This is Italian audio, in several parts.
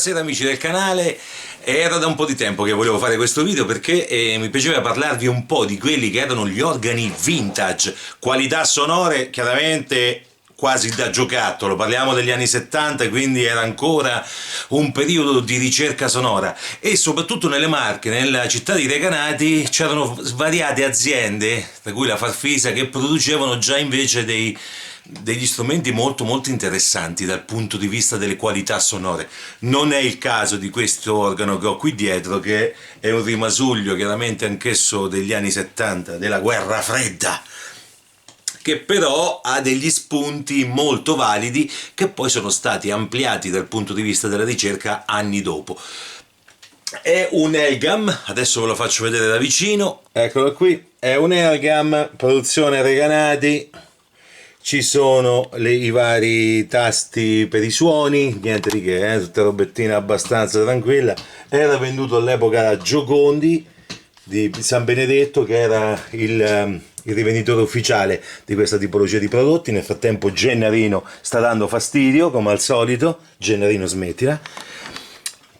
buonasera amici del canale. Era da un po' di tempo che volevo fare questo video perché mi piaceva parlarvi un po' di quelli che erano gli organi vintage, qualità sonore chiaramente quasi da giocattolo, parliamo degli anni 70, quindi era ancora un periodo di ricerca sonora e soprattutto nelle Marche, nella città di Recanati, c'erano svariate aziende, tra cui la Farfisa, che producevano già invece degli strumenti molto molto interessanti dal punto di vista delle qualità sonore. Non è il caso di questo organo che ho qui dietro, che è un rimasuglio chiaramente anch'esso degli anni 70, della guerra fredda, che però ha degli spunti molto validi che poi sono stati ampliati dal punto di vista della ricerca anni dopo. È un Elgam, adesso ve lo faccio vedere da vicino, eccolo qui, è un Elgam, produzione Recanati. Ci sono i vari tasti per i suoni, niente di che, tutta robettina abbastanza tranquilla. Era venduto all'epoca da Giocondi di San Benedetto, che era il rivenditore ufficiale di questa tipologia di prodotti. Nel frattempo Gennarino sta dando fastidio, come al solito. Gennarino, smettila.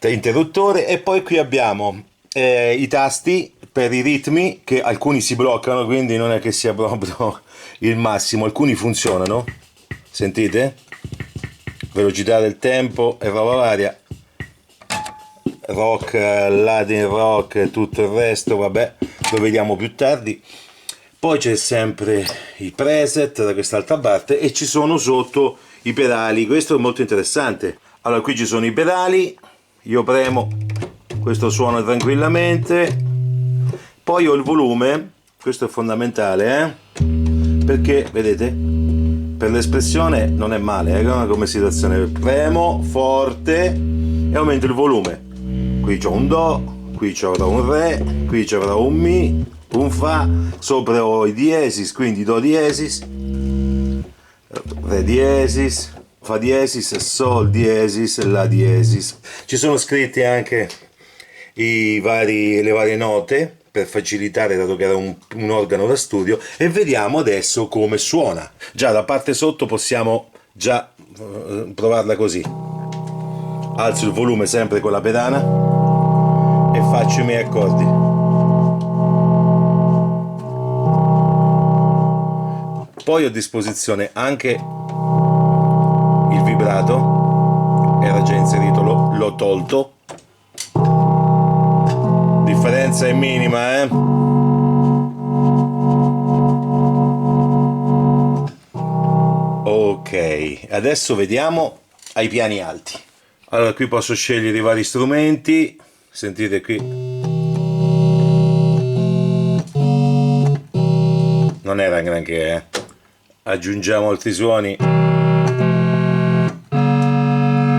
Interruttore. E poi qui abbiamo i tasti per i ritmi, che alcuni si bloccano, quindi non è che sia proprio il massimo. Alcuni funzionano, sentite? Velocità del tempo e roba varia, rock, Latin rock e tutto il resto, vabbè, lo vediamo più tardi. Poi c'è sempre i preset da quest'altra parte e ci sono sotto i pedali. Questo è molto interessante. Allora, qui ci sono i pedali, io premo, questo suona tranquillamente. Poi ho il volume, questo è fondamentale, perché vedete, per l'espressione non è male, come situazione. Premo forte e aumento il volume. Qui c'ho un do, qui c'ho un re, qui c'ho un mi, un fa, sopra ho i diesis, quindi do diesis, re diesis, fa diesis, sol diesis, la diesis. Ci sono scritti anche le varie note per facilitare, dato che era un organo da studio. E vediamo adesso come suona. Già la parte sotto possiamo già provarla così. Alzo il volume sempre con la pedana e faccio i miei accordi. Poi ho a disposizione anche il vibrato, era già inserito, l'ho tolto. Differenza è minima, Ok, adesso vediamo ai piani alti. Allora, qui posso scegliere i vari strumenti, sentite qui. Non era granché, Aggiungiamo altri suoni.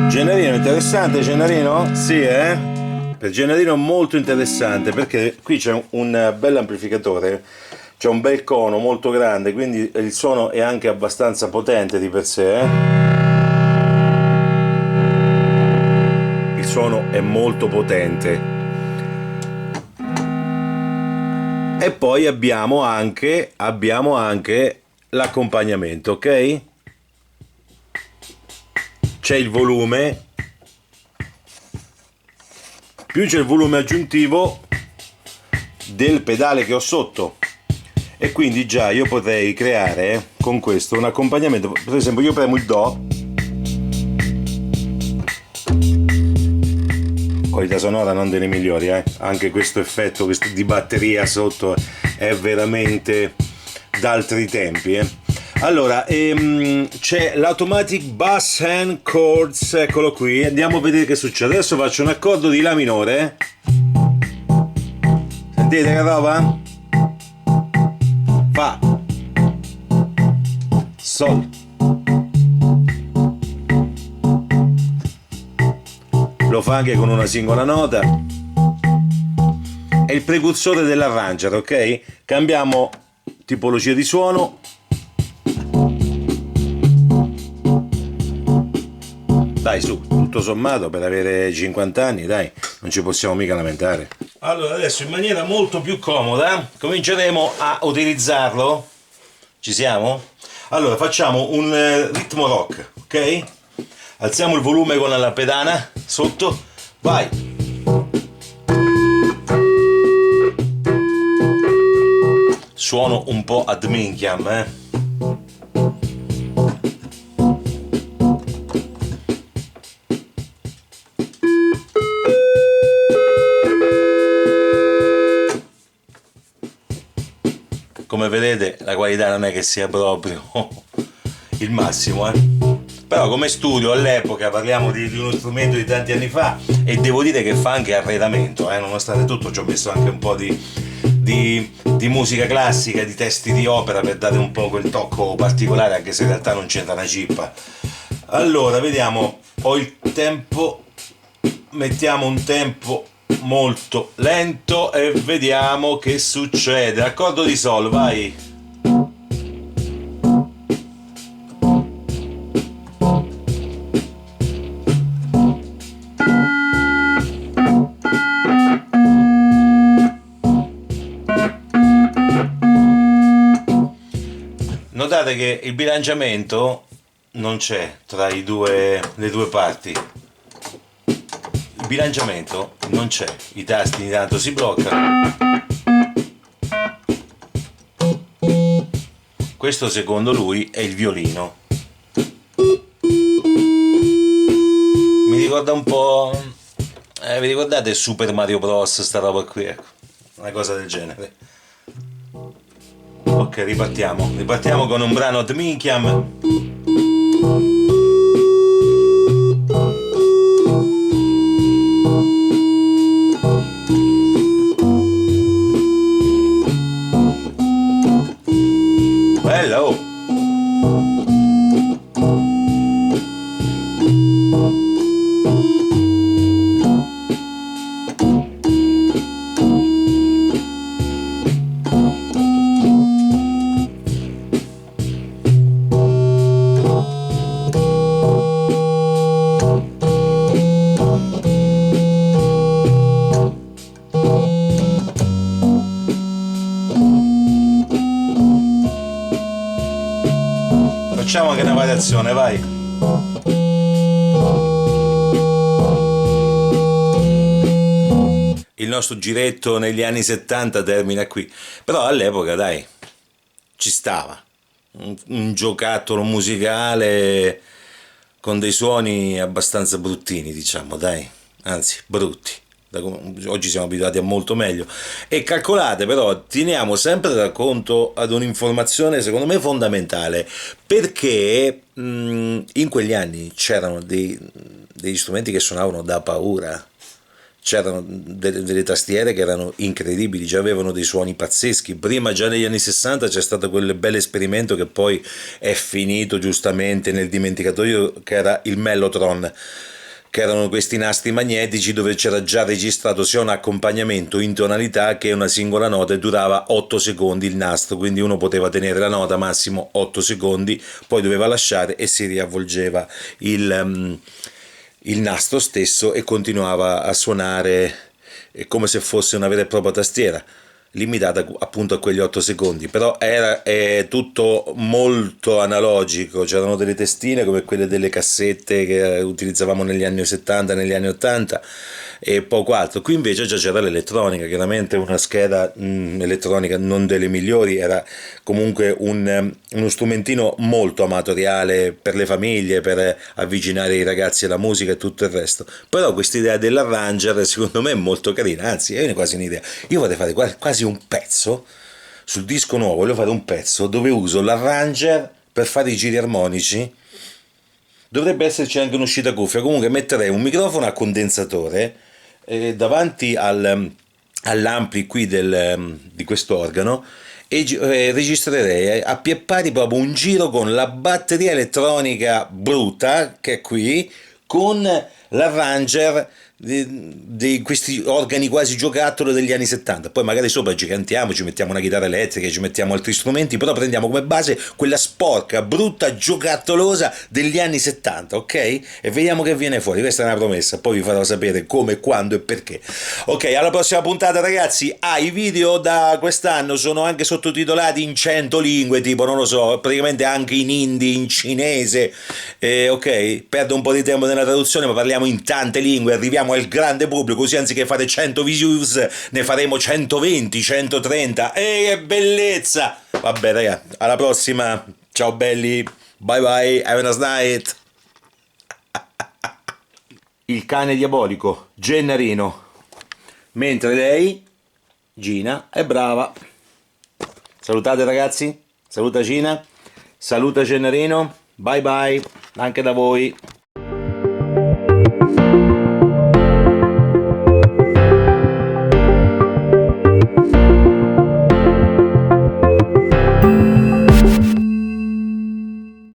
Gennarino, interessante Gennarino? Sì, Per Gennarino molto interessante, perché qui c'è un bel amplificatore, c'è un bel cono molto grande, quindi il suono è anche abbastanza potente di per sé, Il suono è molto potente. E poi abbiamo anche l'accompagnamento, ok? C'è il volume, più c'è il volume aggiuntivo del pedale che ho sotto, e quindi già io potrei creare con questo un accompagnamento. Per esempio, io premo il do, qualità sonora non delle migliori, anche questo effetto di batteria sotto è veramente d'altri tempi, Allora, c'è l'Automatic Bass Hand Chords, eccolo qui, andiamo a vedere che succede. Adesso faccio un accordo di La minore, sentite che roba? Fa, Sol, lo fa anche con una singola nota, è il precursore dell'arranger, ok? Cambiamo tipologia di suono. Dai, su, tutto sommato, per avere 50 anni, dai, non ci possiamo mica lamentare. Allora, adesso in maniera molto più comoda cominceremo a utilizzarlo. Ci siamo? Allora, facciamo un ritmo rock, ok? Alziamo il volume con la pedana sotto, vai. Suono un po' ad minchiam, Come vedete la qualità non è che sia proprio il massimo, Però come studio all'epoca, parliamo di uno strumento di tanti anni fa, e devo dire che fa anche arredamento, nonostante tutto ci ho messo anche un po' di musica classica, di testi di opera per dare un po' quel tocco particolare, anche se in realtà non c'entra una cippa. Allora, vediamo, ho il tempo, mettiamo un tempo molto lento e vediamo che succede. Accordo di sol, vai. Notate che il bilanciamento non c'è tra le due parti. Il bilanciamento non c'è, i tasti ogni tanto si bloccano. Questo secondo lui è il violino. Mi ricorda un po'... vi ricordate Super Mario Bros, sta roba qui, ecco, una cosa del genere. Ok, ripartiamo con un brano ad minchiam. Bello! Facciamo anche una variazione, vai. Il nostro giretto negli anni 70 termina qui, però all'epoca dai, ci stava. Un giocattolo musicale con dei suoni abbastanza bruttini, diciamo, dai, anzi brutti. Oggi siamo abituati a molto meglio, e calcolate, però teniamo sempre da conto ad un'informazione secondo me fondamentale, perché in quegli anni c'erano degli strumenti che suonavano da paura, c'erano delle tastiere che erano incredibili, già avevano dei suoni pazzeschi. Prima, già negli anni 60, c'è stato quel bel esperimento che poi è finito giustamente nel dimenticatoio, che era il Mellotron, che erano questi nastri magnetici dove c'era già registrato sia un accompagnamento in tonalità che una singola nota, e durava 8 secondi il nastro, quindi uno poteva tenere la nota massimo 8 secondi, poi doveva lasciare e si riavvolgeva il nastro stesso e continuava a suonare come se fosse una vera e propria tastiera, limitata appunto a quegli 8 secondi, però è tutto molto analogico. C'erano delle testine come quelle delle cassette che utilizzavamo negli anni 70, negli anni 80, e poco altro. Qui invece già c'era l'elettronica, chiaramente una scheda elettronica non delle migliori, era comunque uno strumentino molto amatoriale per le famiglie, per avvicinare i ragazzi alla musica e tutto il resto. Però questa idea dell'arranger secondo me è molto carina, anzi è quasi un'idea. Io vorrei fare quasi un pezzo sul disco nuovo, voglio fare un pezzo dove uso l'arranger per fare i giri armonici. Dovrebbe esserci anche un'uscita cuffia, comunque metterei un microfono a condensatore davanti all'ampli qui di questo organo, e registrerei a pie pari proprio un giro con la batteria elettronica brutta che è qui, con l'arranger di questi organi quasi giocattolo degli anni 70. Poi magari sopra ci cantiamo, ci mettiamo una chitarra elettrica, ci mettiamo altri strumenti, però prendiamo come base quella sporca, brutta, giocattolosa degli anni 70, ok? E vediamo che viene fuori. Questa è una promessa, poi vi farò sapere come, quando e perché. Ok, alla prossima puntata ragazzi. I video da quest'anno sono anche sottotitolati in 100 lingue, tipo non lo so, praticamente anche in hindi, in cinese, ok? Perdo un po' di tempo nella traduzione, ma parliamo in tante lingue, arriviamo al grande pubblico, così anziché fare 100 views ne faremo 120, 130. E che bellezza! Vabbè raga, alla prossima, ciao belli, bye bye, have a nice night. Il cane diabolico, Gennarino, mentre lei, Gina, è brava. Salutate ragazzi, saluta Gina, saluta Gennarino, bye bye, anche da voi.